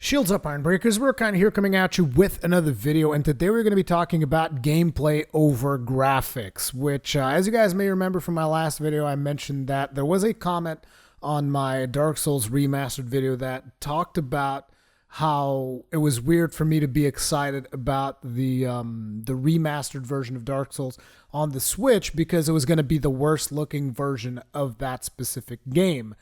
Shields up, Iron Breakers. Rurikhan here coming at you with another video, and today we're going to be talking about gameplay over graphics, which, as you guys may remember from my last video, I mentioned that there was a comment on my Dark Souls Remastered video that talked about how it was weird for me to be excited about the remastered version of Dark Souls on the Switch because it was going to be the worst looking version of that specific game.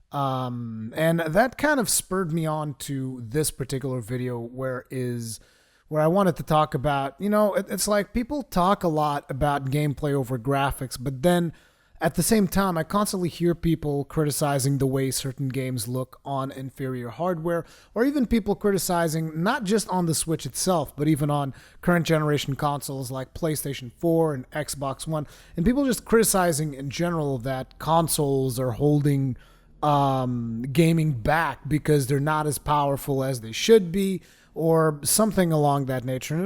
And that kind of spurred me on to this particular video where I wanted to talk about, it's like people talk a lot about gameplay over graphics, but then at the same time, I constantly hear people criticizing the way certain games look on inferior hardware, or even people criticizing not just on the Switch itself, but even on current generation consoles like PlayStation 4 and Xbox One, and people just criticizing in general that consoles are holding gaming back because they're not as powerful as they should be, or something along that nature. And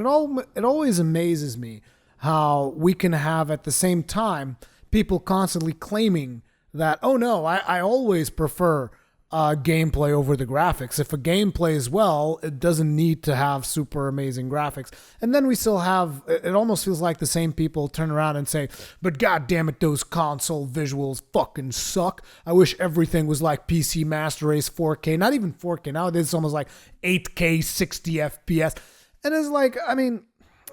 it always amazes me how we can have at the same time people constantly claiming that, oh no, I always prefer gameplay over the graphics. If a game plays well, it doesn't need to have super amazing graphics. And then we still have, it almost feels like the same people turn around and say, but god damn it, those console visuals fucking suck. I wish everything was like PC Master Race 4K, not even 4K. Nowadays it's almost like 8K 60 FPS. And it's like, I mean,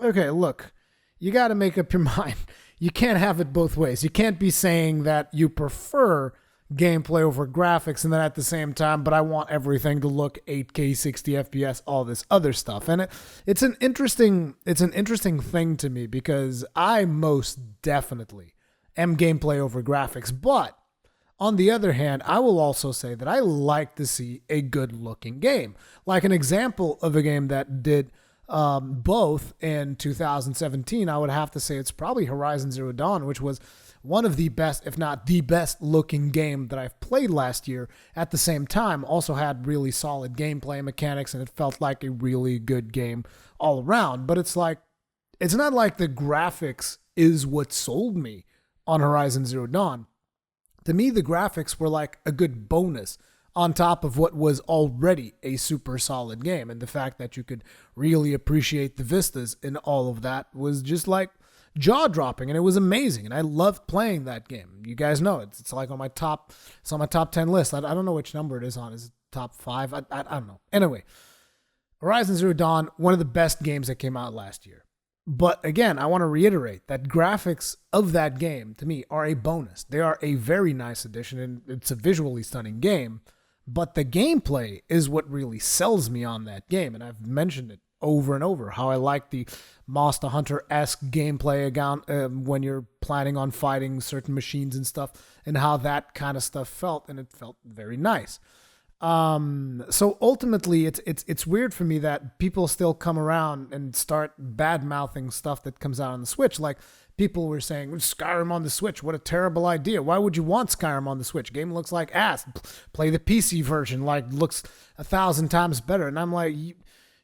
okay, look, you got to make up your mind. You can't have it both ways. You can't be saying that you prefer gameplay over graphics and then at the same time, but I want everything to look 8K 60 FPS, all this other stuff. And it's an interesting thing to me because I most definitely am gameplay over graphics. But on the other hand, I will also say that I like to see a good looking game. Like an example of a game that did both in 2017, I would have to say it's probably Horizon Zero Dawn, which was one of the best, if not the best looking game that I've played last year. At the same time, also had really solid gameplay mechanics, and it felt like a really good game all around. But it's like, it's not like the graphics is what sold me on Horizon Zero Dawn. To me, the graphics were like a good bonus on top of what was already a super solid game. And the fact that you could really appreciate the vistas in all of that was just like jaw-dropping, and it was amazing. And I loved playing that game. You guys know it. It's like on my top 10 list. I don't know which number it is on. Is it top 5? I don't know. Anyway, Horizon Zero Dawn, one of the best games that came out last year. But again, I want to reiterate that graphics of that game, to me, are a bonus. They are a very nice addition, and it's a visually stunning game. But the gameplay is what really sells me on that game. And I've mentioned it over and over, how I like the Monster Hunter-esque gameplay when you're planning on fighting certain machines and stuff, and how that kind of stuff felt, and it felt very nice. So ultimately, it's weird for me that people still come around and start bad-mouthing stuff that comes out on the Switch. Like, people were saying, Skyrim on the Switch, what a terrible idea. Why would you want Skyrim on the Switch? Game looks like ass. Play the PC version, like, looks 1,000 times better. And I'm like,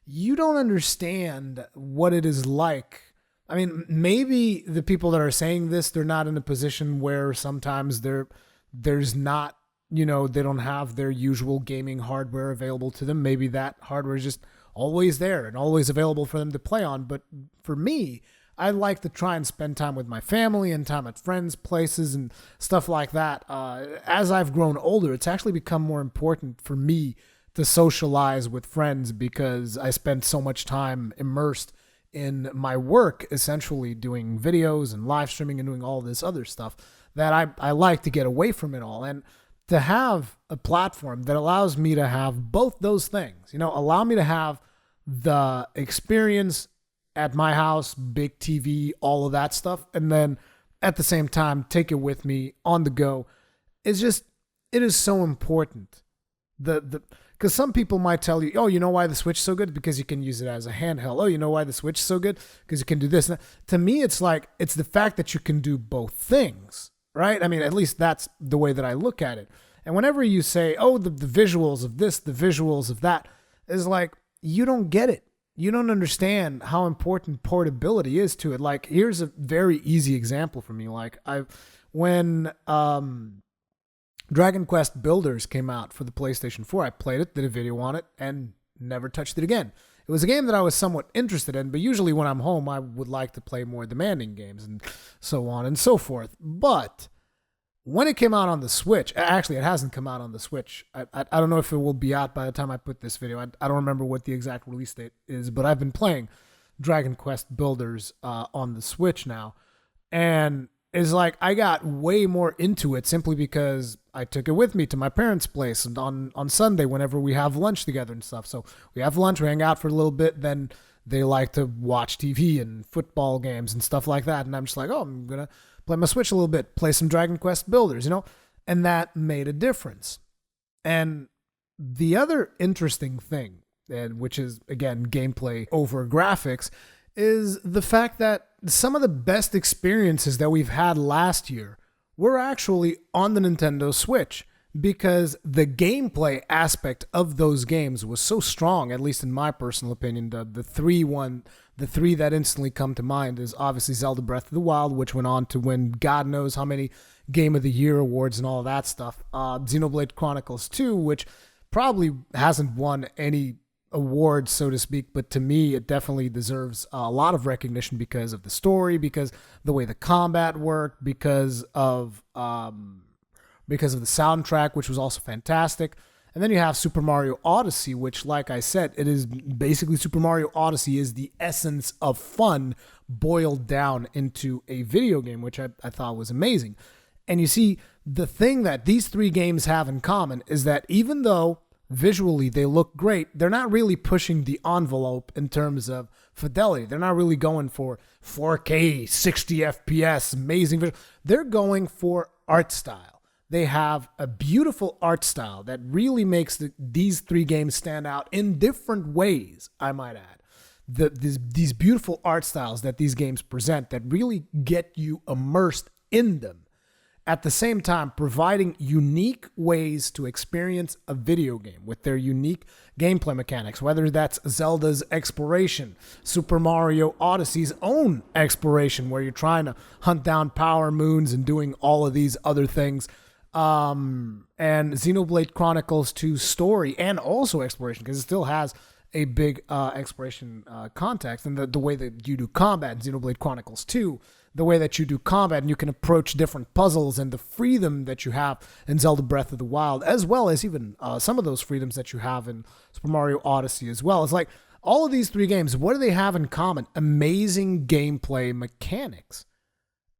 you don't understand what it is like. I mean, maybe the people that are saying this, they're not in a position where sometimes there's not, they don't have their usual gaming hardware available to them. Maybe that hardware is just always there and always available for them to play on. But for me, I like to try and spend time with my family and time at friends' places and stuff like that. As I've grown older, it's actually become more important for me to socialize with friends because I spend so much time immersed in my work, essentially doing videos and live streaming and doing all this other stuff, that I like to get away from it all. And to have a platform that allows me to have both those things, allow me to have the experience at my house, big TV, all of that stuff, and then at the same time take it with me on the go, it is so important. Because some people might tell you, oh, you know why the Switch is so good? Because you can use it as a handheld. Oh, you know why the Switch is so good? Because you can do this. To me, it's like, it's the fact that you can do both things, right? I mean, at least that's the way that I look at it. And whenever you say, oh, the visuals of this, the visuals of that, is like, you don't get it. You don't understand how important portability is to it. Like, here's a very easy example for me. Like, when Dragon Quest Builders came out for the PlayStation 4. I played it, did a video on it, and never touched it again. It was a game that I was somewhat interested in, but usually when I'm home, I would like to play more demanding games and so on and so forth. But when it came out on the Switch, actually, it hasn't come out on the Switch. I don't know if it will be out by the time I put this video. I don't remember what the exact release date is, but I've been playing Dragon Quest Builders on the Switch now. And it's like I got way more into it simply because I took it with me to my parents' place on Sunday whenever we have lunch together and stuff. So we have lunch, we hang out for a little bit, then they like to watch TV and football games and stuff like that. And I'm just like, oh, I'm going to play my Switch a little bit, play some Dragon Quest Builders, and that made a difference. And the other interesting thing, and which is, again, gameplay over graphics, is the fact that some of the best experiences that we've had last year were actually on the Nintendo Switch, because the gameplay aspect of those games was so strong, at least in my personal opinion. The three that instantly come to mind is obviously Zelda Breath of the Wild, which went on to win God knows how many Game of the Year awards and all of that stuff. Xenoblade Chronicles 2, which probably hasn't won any awards, so to speak, but to me it definitely deserves a lot of recognition because of the story, because the way the combat worked, because of the soundtrack, which was also fantastic. And then you have Super Mario Odyssey, which, like I said, it is basically Super Mario Odyssey is the essence of fun boiled down into a video game, which I thought was amazing. And you see, the thing that these three games have in common is that even though visually they look great, they're not really pushing the envelope in terms of fidelity. They're not really going for 4K, 60 FPS, amazing visual. They're going for art style. They have a beautiful art style that really makes these three games stand out in different ways, I might add. These beautiful art styles that these games present that really get you immersed in them, at the same time providing unique ways to experience a video game with their unique gameplay mechanics, whether that's Zelda's exploration, Super Mario Odyssey's own exploration, where you're trying to hunt down power moons and doing all of these other things, and Xenoblade Chronicles 2 story and also exploration, because it still has a big exploration context, and the way that you do combat in Xenoblade Chronicles 2, the way that you do combat, and you can approach different puzzles, and the freedom that you have in Zelda Breath of the Wild, as well as even some of those freedoms that you have in Super Mario Odyssey as well. It's like all of these three games, what do they have in common? Amazing gameplay mechanics.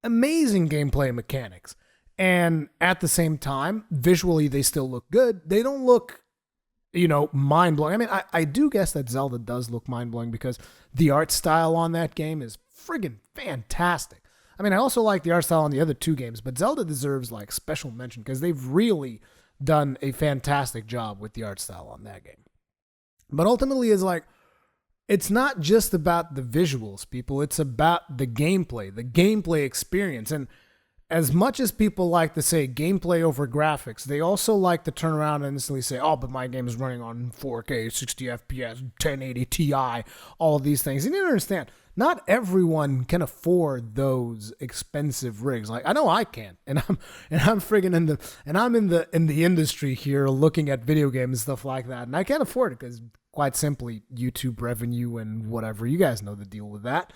Amazing gameplay mechanics. And at the same time, visually, they still look good. They don't look, mind-blowing. I mean, I do guess that Zelda does look mind-blowing because the art style on that game is friggin' fantastic. I mean, I also like the art style on the other two games, but Zelda deserves like special mention because they've really done a fantastic job with the art style on that game. But ultimately, it's not just about the visuals, people. It's about the gameplay experience. And as much as people like to say gameplay over graphics, they also like to turn around and instantly say, oh, but my game is running on 4K, 60 FPS, 1080 Ti, all of these things. And you understand, not everyone can afford those expensive rigs. Like, I know I can't, and I'm friggin' in the industry here looking at video games and stuff like that, and I can't afford it because, quite simply, YouTube revenue and whatever. You guys know the deal with that.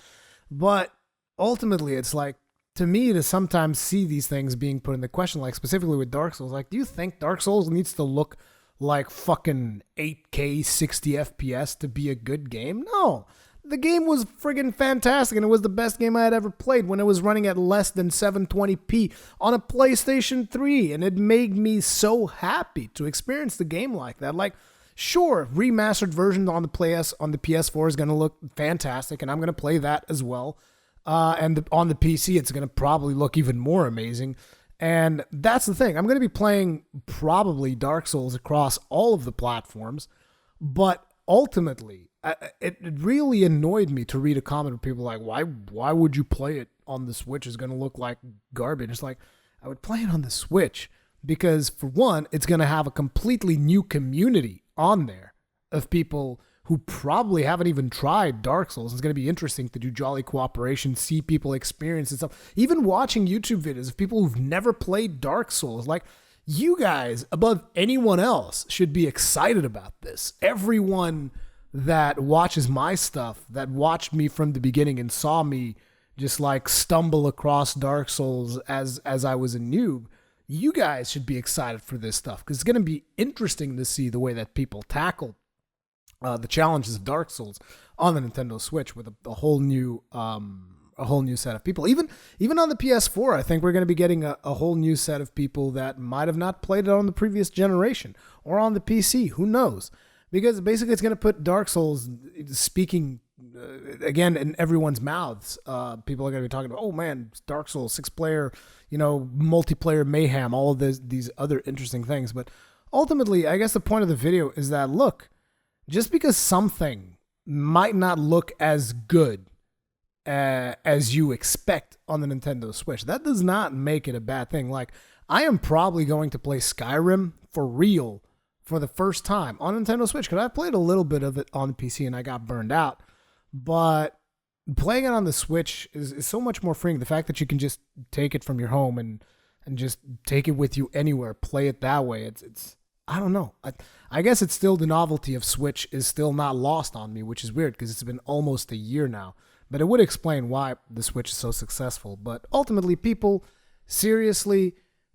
But ultimately, it's like, to me, to sometimes see these things being put into question, like specifically with Dark Souls, like, do you think Dark Souls needs to look like fucking 8K 60 FPS to be a good game? No. The game was friggin' fantastic, and it was the best game I had ever played when it was running at less than 720p on a PlayStation 3, and it made me so happy to experience the game like that. Like, sure, remastered version on the PS4 is going to look fantastic, and I'm going to play that as well. And on the PC, it's going to probably look even more amazing. And that's the thing. I'm going to be playing probably Dark Souls across all of the platforms. But ultimately, it really annoyed me to read a comment of people like, why would you play it on the Switch? It's going to look like garbage. It's like, I would play it on the Switch because, for one, it's going to have a completely new community on there of people who probably haven't even tried Dark Souls. It's going to be interesting to do Jolly Cooperation, see people experience and stuff. Even watching YouTube videos of people who've never played Dark Souls. Like, you guys, above anyone else, should be excited about this. Everyone that watches my stuff, that watched me from the beginning and saw me just like stumble across Dark Souls as I was a noob, you guys should be excited for this stuff, because it's going to be interesting to see the way that people tackle the challenges of Dark Souls on the Nintendo Switch with a whole new set of people. Even on the PS4, I think we're going to be getting a whole new set of people that might have not played it on the previous generation or on the PC. Who knows? Because basically it's going to put Dark Souls speaking again in everyone's mouths. People are going to be talking about, oh man, Dark Souls 6-player, multiplayer mayhem, all of these other interesting things. But ultimately, I guess the point of the video is that, look, just because something might not look as good as you expect on the Nintendo Switch, that does not make it a bad thing. Like, I am probably going to play Skyrim for real for the first time on Nintendo Switch, because I played a little bit of it on the PC and I got burned out. But playing it on the Switch is so much more freeing. The fact that you can just take it from your home and just take it with you anywhere, play it that way. It's I don't know. I guess it's still, the novelty of Switch is still not lost on me, which is weird because it's been almost a year now. But it would explain why the Switch is so successful. But ultimately, people, seriously,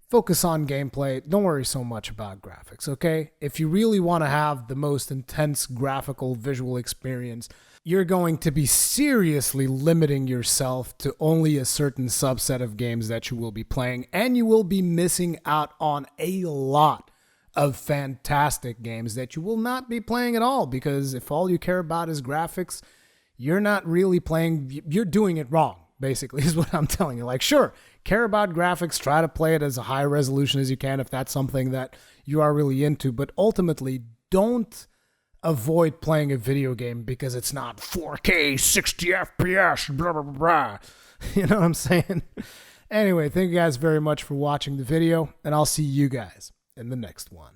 focus on gameplay. Don't worry so much about graphics, okay? If you really want to have the most intense graphical visual experience, you're going to be seriously limiting yourself to only a certain subset of games that you will be playing, and you will be missing out on a lot of fantastic games that you will not be playing at all, because if all you care about is graphics, you're not really playing, you're doing it wrong, basically, is what I'm telling you. Like, sure, care about graphics, try to play it as a high resolution as you can if that's something that you are really into, but ultimately, don't avoid playing a video game because it's not 4K, 60 FPS, blah, blah, blah. You know what I'm saying? Anyway, thank you guys very much for watching the video, and I'll see you guys in the next one.